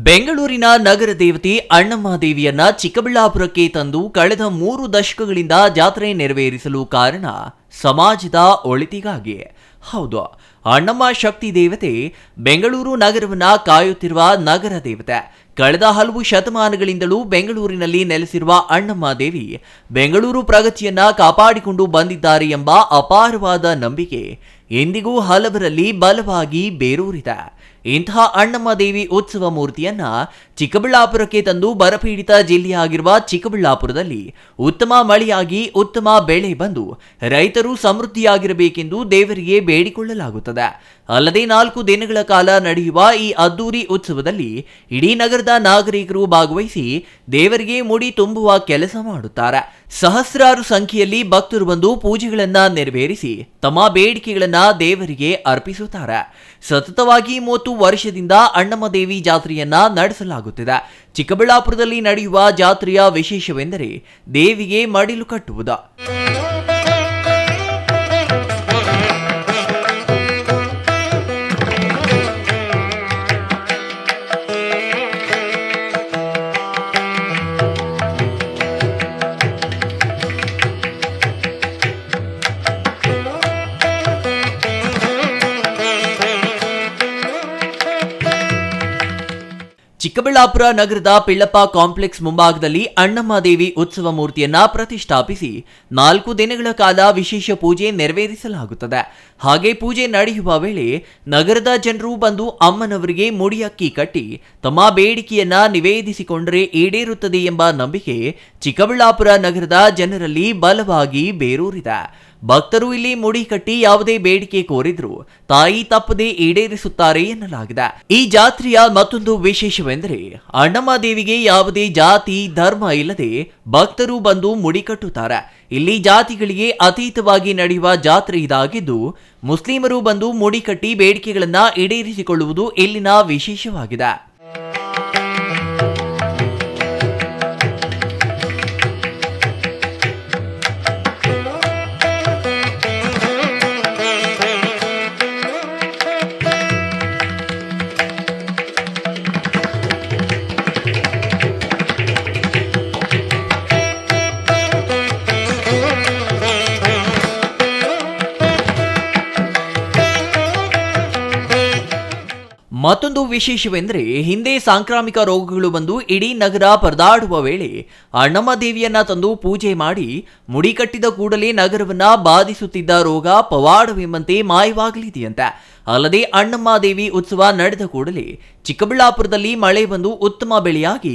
ಬೆಂಗಳೂರಿನ ನಗರ ದೇವತೆ ಅಣ್ಣಮ್ಮ ದೇವಿಯನ್ನ ಚಿಕ್ಕಬಳ್ಳಾಪುರಕ್ಕೆ ತಂದು ಕಳೆದ 3 ದಶಕಗಳಿಂದ ಜಾತ್ರೆ ನೆರವೇರಿಸಲು ಕಾರಣ ಸಮಾಜದ ಒಳಿತಿಗಾಗಿ. ಹೌದು, ಅಣ್ಣಮ್ಮ ಶಕ್ತಿ ದೇವತೆ ಬೆಂಗಳೂರು ನಗರವನ್ನ ಕಾಯುತ್ತಿರುವ ನಗರ ದೇವತೆ. ಕಳೆದ ಹಲವು ಶತಮಾನಗಳಿಂದಲೂ ಬೆಂಗಳೂರಿನಲ್ಲಿ ನೆಲೆಸಿರುವ ಅಣ್ಣಮ್ಮ ದೇವಿ ಬೆಂಗಳೂರು ಪ್ರಗತಿಯನ್ನ ಕಾಪಾಡಿಕೊಂಡು ಬಂದಿದ್ದಾರೆ ಎಂಬ ಅಪಾರವಾದ ನಂಬಿಕೆ ಎಂದಿಗೂ ಹಲವರಲ್ಲಿ ಬಲವಾಗಿ ಬೇರೂರಿದೆ. ಇಂತಹ ಅಣ್ಣಮ್ಮ ದೇವಿ ಉತ್ಸವ ಮೂರ್ತಿಯನ್ನ ಚಿಕ್ಕಬಳ್ಳಾಪುರಕ್ಕೆ ತಂದು ಬರಪೀಡಿತ ಜಿಲ್ಲೆಯಾಗಿರುವ ಚಿಕ್ಕಬಳ್ಳಾಪುರದಲ್ಲಿ ಉತ್ತಮ ಮಳೆಯಾಗಿ ಉತ್ತಮ ಬೆಳೆ ಬಂದು ರೈತರು ಸಮೃದ್ಧಿಯಾಗಿರಬೇಕೆಂದು ದೇವರಿಗೆ ಬೇಡಿಕೊಳ್ಳಲಾಗುತ್ತದೆ. ಅಲ್ಲದೆ 4 ದಿನಗಳ ಕಾಲ ನಡೆಯುವ ಈ ಅದ್ದೂರಿ ಉತ್ಸವದಲ್ಲಿ ಇಡೀ ನಗರದ ನಾಗರಿಕರು ಭಾಗವಹಿಸಿ ದೇವರಿಗೆ ಮುಡಿ ತುಂಬುವ ಕೆಲಸ ಮಾಡುತ್ತಾರೆ. ಸಹಸ್ರಾರು ಸಂಖ್ಯೆಯಲ್ಲಿ ಭಕ್ತರು ಬಂದು ಪೂಜೆಗಳನ್ನ ನೆರವೇರಿಸಿ ತಮ್ಮ ಬೇಡಿಕೆಗಳನ್ನ ದೇವರಿಗೆ ಅರ್ಪಿಸುತ್ತಾರೆ. ಸತತವಾಗಿ 30 ವರ್ಷದಿಂದ ಅಣ್ಣಮ್ಮ ದೇವಿ ಜಾತ್ರೆಯನ್ನ ನಡೆಸಲಾಗುತ್ತಿದೆ. ಚಿಕ್ಕಬಳ್ಳಾಪುರದಲ್ಲಿ ನಡೆಯುವ ಜಾತ್ರೆಯ ವಿಶೇಷವೆಂದರೆ ದೇವಿಗೆ ಮಡಿಲು ಕಟ್ಟುವುದು. ಚಿಕ್ಕಬಳ್ಳಾಪುರ ನಗರದ ಪಿಳ್ಳಪ್ಪ ಕಾಂಪ್ಲೆಕ್ಸ್ ಮುಂಭಾಗದಲ್ಲಿ ಅಣ್ಣಮ್ಮ ದೇವಿ ಉತ್ಸವ ಮೂರ್ತಿಯನ್ನ ಪ್ರತಿಷ್ಠಾಪಿಸಿ 4 ದಿನಗಳ ಕಾಲ ವಿಶೇಷ ಪೂಜೆ ನೆರವೇರಿಸಲಾಗುತ್ತದೆ. ಹಾಗೆ ಪೂಜೆ ನಡೆಯುವ ವೇಳೆ ನಗರದ ಜನರು ಬಂದು ಅಮ್ಮನವರಿಗೆ ಮುಡಿಯಕ್ಕಿ ಕಟ್ಟಿ ತಮ್ಮ ಬೇಡಿಕೆಯನ್ನ ನಿವೇದಿಸಿಕೊಂಡರೆ ಈಡೇರುತ್ತದೆ ಎಂಬ ನಂಬಿಕೆ ಚಿಕ್ಕಬಳ್ಳಾಪುರ ನಗರದ ಜನರಲ್ಲಿ ಬಲವಾಗಿ ಬೇರೂರಿದೆ. ಭಕ್ತರು ಇಲ್ಲಿ ಮುಡಿ ಕಟ್ಟಿ ಯಾವುದೇ ಬೇಡಿಕೆ ಕೋರಿದ್ರು ತಾಯಿ ತಪ್ಪದೆ ಈಡೇರಿಸುತ್ತಾರೆ ಎನ್ನಲಾಗಿದೆ. ಈ ಜಾತ್ರೆಯ ಮತ್ತೊಂದು ವಿಶೇಷವೆಂದರೆ ಅಣ್ಣಮ್ಮ ದೇವಿಗೆ ಯಾವುದೇ ಜಾತಿ ಧರ್ಮ ಇಲ್ಲದೆ ಭಕ್ತರು ಬಂದು ಮುಡಿ ಕಟ್ಟುತ್ತಾರೆ. ಇಲ್ಲಿ ಜಾತಿಗಳಿಗೆ ಅತೀತವಾಗಿ ನಡೆಯುವ ಜಾತ್ರೆ ಇದಾಗಿದ್ದು ಮುಸ್ಲಿಮರು ಬಂದು ಮುಡಿ ಕಟ್ಟಿ ಬೇಡಿಕೆಗಳನ್ನ ಈಡೇರಿಸಿಕೊಳ್ಳುವುದು ಇಲ್ಲಿನ ವಿಶೇಷವಾಗಿದೆ. ಮತ್ತೊಂದು ವಿಶೇಷವೆಂದರೆ ಹಿಂದೆ ಸಾಂಕ್ರಾಮಿಕ ರೋಗಗಳು ಬಂದು ಇಡೀ ನಗರ ಪರದಾಡುವ ವೇಳೆ ಅಣ್ಣಮ್ಮ ದೇವಿಯನ್ನ ತಂದು ಪೂಜೆ ಮಾಡಿ ಮುಡಿ ಕಟ್ಟಿದ ಕೂಡಲೇ ನಗರವನ್ನ ಬಾಧಿಸುತ್ತಿದ್ದ ರೋಗ ಪವಾಡವೆಂಬಂತೆ ಮಾಯವಾಗಲಿದೆಯಂತೆ. ಅಲ್ಲದೆ ಅಣ್ಣಮ್ಮ ದೇವಿ ಉತ್ಸವ ನಡೆದ ಕೂಡಲೇ ಚಿಕ್ಕಬಳ್ಳಾಪುರದಲ್ಲಿ ಮಳೆ ಬಂದು ಉತ್ತಮ ಬೆಳೆಯಾಗಿ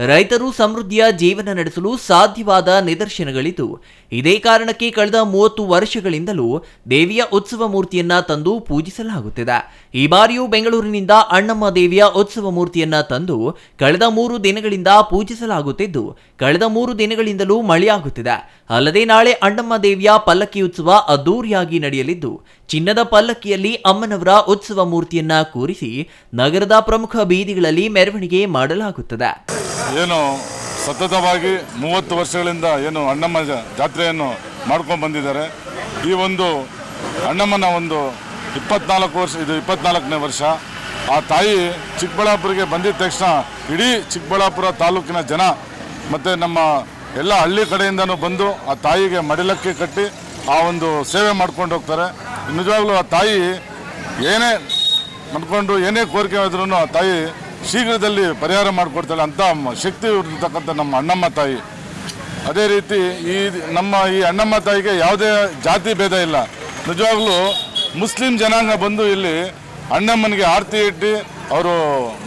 ರೈತರು ಸಮೃದ್ಧಿಯ ಜೀವನ ನಡೆಸಲು ಸಾಧ್ಯವಾದ ನಿದರ್ಶನಗಳಿದ್ದು, ಇದೇ ಕಾರಣಕ್ಕೆ ಕಳೆದ 30 ವರ್ಷಗಳಿಂದಲೂ ದೇವಿಯ ಉತ್ಸವ ಮೂರ್ತಿಯನ್ನ ತಂದು ಪೂಜಿಸಲಾಗುತ್ತಿದೆ. ಈ ಬಾರಿಯೂ ಬೆಂಗಳೂರಿನಿಂದ ಅಣ್ಣಮ್ಮ ದೇವಿಯ ಉತ್ಸವ ಮೂರ್ತಿಯನ್ನ ತಂದು ಕಳೆದ 3 ದಿನಗಳಿಂದ ಪೂಜಿಸಲಾಗುತ್ತಿದ್ದು, ಕಳೆದ 3 ದಿನಗಳಿಂದಲೂ ಮಳೆಯಾಗುತ್ತಿದೆ. ಅಲ್ಲದೆ ನಾಳೆ ಅಣ್ಣಮ್ಮ ದೇವಿಯ ಪಲ್ಲಕ್ಕಿ ಉತ್ಸವ ಅದ್ದೂರಿಯಾಗಿ ನಡೆಯಲಿದ್ದು, ಚಿನ್ನದ ಪಲ್ಲಕ್ಕಿಯಲ್ಲಿ ಅಮ್ಮನವರ ಉತ್ಸವ ಮೂರ್ತಿಯನ್ನ ಕೂರಿಸಿ ನಗರದ ಪ್ರಮುಖ ಬೀದಿಗಳಲ್ಲಿ ಮೆರವಣಿಗೆ ಮಾಡಲಾಗುತ್ತದೆ. ಏನು ಸತತವಾಗಿ 30 ವರ್ಷಗಳಿಂದ ಏನು ಅಣ್ಣಮ್ಮ ಜಾತ್ರೆಯನ್ನು ಮಾಡ್ಕೊಂಡು ಬಂದಿದ್ದಾರೆ. ಈ ಒಂದು ಅಣ್ಣಮ್ಮನ ಒಂದು 24 ವರ್ಷ, ಇದು 24ನೇ ವರ್ಷ. ಆ ತಾಯಿ ಚಿಕ್ಕಬಳ್ಳಾಪುರಕ್ಕೆ ಬಂದಿದ್ದ ತಕ್ಷಣ ಇಡೀ ಚಿಕ್ಕಬಳ್ಳಾಪುರ ತಾಲೂಕಿನ ಜನ ಮತ್ತು ನಮ್ಮ ಎಲ್ಲ ಹಳ್ಳಿ ಕಡೆಯಿಂದನೂ ಬಂದು ಆ ತಾಯಿಗೆ ಮಡಿಲಕ್ಕಿ ಕಟ್ಟಿ ಆ ಒಂದು ಸೇವೆ ಮಾಡ್ಕೊಂಡು ಹೋಗ್ತಾರೆ. ನಿಜವಾಗ್ಲೂ ಆ ತಾಯಿ ಏನೇ ಅಂದ್ಕೊಂಡು ಏನೇ ಕೋರಿಕೆ ಆದ್ರೂ ಆ ತಾಯಿ ಶೀಘ್ರದಲ್ಲಿ ಪರಿಹಾರ ಮಾಡಿಕೊಡ್ತಾಳೆ ಅಂತ ಶಕ್ತಿ ಇರ್ತಕ್ಕಂಥ ನಮ್ಮ ಅಣ್ಣಮ್ಮ ತಾಯಿ. ಅದೇ ರೀತಿ ಈ ಅಣ್ಣಮ್ಮ ತಾಯಿಗೆ ಯಾವುದೇ ಜಾತಿ ಭೇದ ಇಲ್ಲ. ನಿಜವಾಗ್ಲೂ ಮುಸ್ಲಿಂ ಜನಾಂಗ ಬಂದು ಇಲ್ಲಿ ಅಣ್ಣಮ್ಮನಿಗೆ ಆರತಿ ಇಟ್ಟು ಅವರು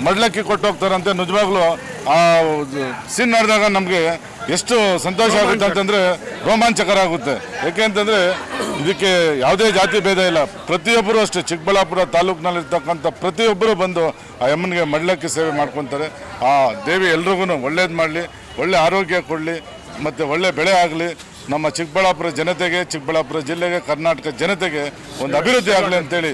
ಮಡ್ಲಕ್ಕಿ ಕೊಟ್ಟು ಹೋಗ್ತಾರಂತೆ. ನಿಜವಾಗ್ಲೂ ಆ ಸೀನ್ ನೋಡಿದಾಗ ನಮಗೆ ಎಷ್ಟು ಸಂತೋಷ ಆಗುತ್ತೆ ಅಂತಂದರೆ ರೋಮಾಂಚಕರ ಆಗುತ್ತೆ. ಯಾಕೆ ಅಂತಂದರೆ ಇದಕ್ಕೆ ಯಾವುದೇ ಜಾತಿ ಭೇದ ಇಲ್ಲ. ಪ್ರತಿಯೊಬ್ಬರು ಅಷ್ಟೇ ಚಿಕ್ಕಬಳ್ಳಾಪುರ ತಾಲೂಕಿನಲ್ಲಿರ್ತಕ್ಕಂಥ ಪ್ರತಿಯೊಬ್ಬರು ಬಂದು ಆ ಅಮ್ಮನಿಗೆ ಮಡ್ಲಕ್ಕಿ ಸೇವೆ ಮಾಡ್ಕೊತಾರೆ. ಆ ದೇವಿ ಎಲ್ರಿಗೂ ಒಳ್ಳೇದು ಮಾಡಲಿ, ಒಳ್ಳೆ ಆರೋಗ್ಯ ಕೊಡಲಿ ಮತ್ತು ಒಳ್ಳೆ ಬೆಳೆ ಆಗಲಿ. ನಮ್ಮ ಚಿಕ್ಕಬಳ್ಳಾಪುರ ಜನತೆಗೆ, ಚಿಕ್ಕಬಳ್ಳಾಪುರ ಜಿಲ್ಲೆಗೆ, ಕರ್ನಾಟಕ ಜನತೆಗೆ ಒಂದು ಅಭಿವೃದ್ಧಿ ಆಗಲಿ ಅಂತೇಳಿ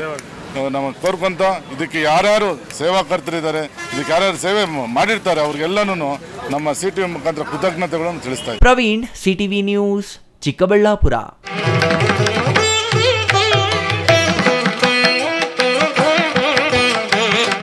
ನಾವು ಕೋರ್ಕೊಂತ ಇದಕ್ಕೆ ಯಾರ್ಯಾರು ಸೇವಾಕರ್ತರಿದ್ದಾರೆ, ಇದಕ್ಕೆ ಯಾರ್ಯಾರು ಸೇವೆ ಮಾಡಿರ್ತಾರೆ ಅವ್ರಿಗೆಲ್ಲನೂ ನಮ್ಮ CTV ಮುಖಾಂತರ ಕೃತಜ್ಞತೆಗಳನ್ನು ತಿಳಿಸ್ತಾ ಇದ್ದೀವಿ. Praveen, CTV news, Chikkaballapur.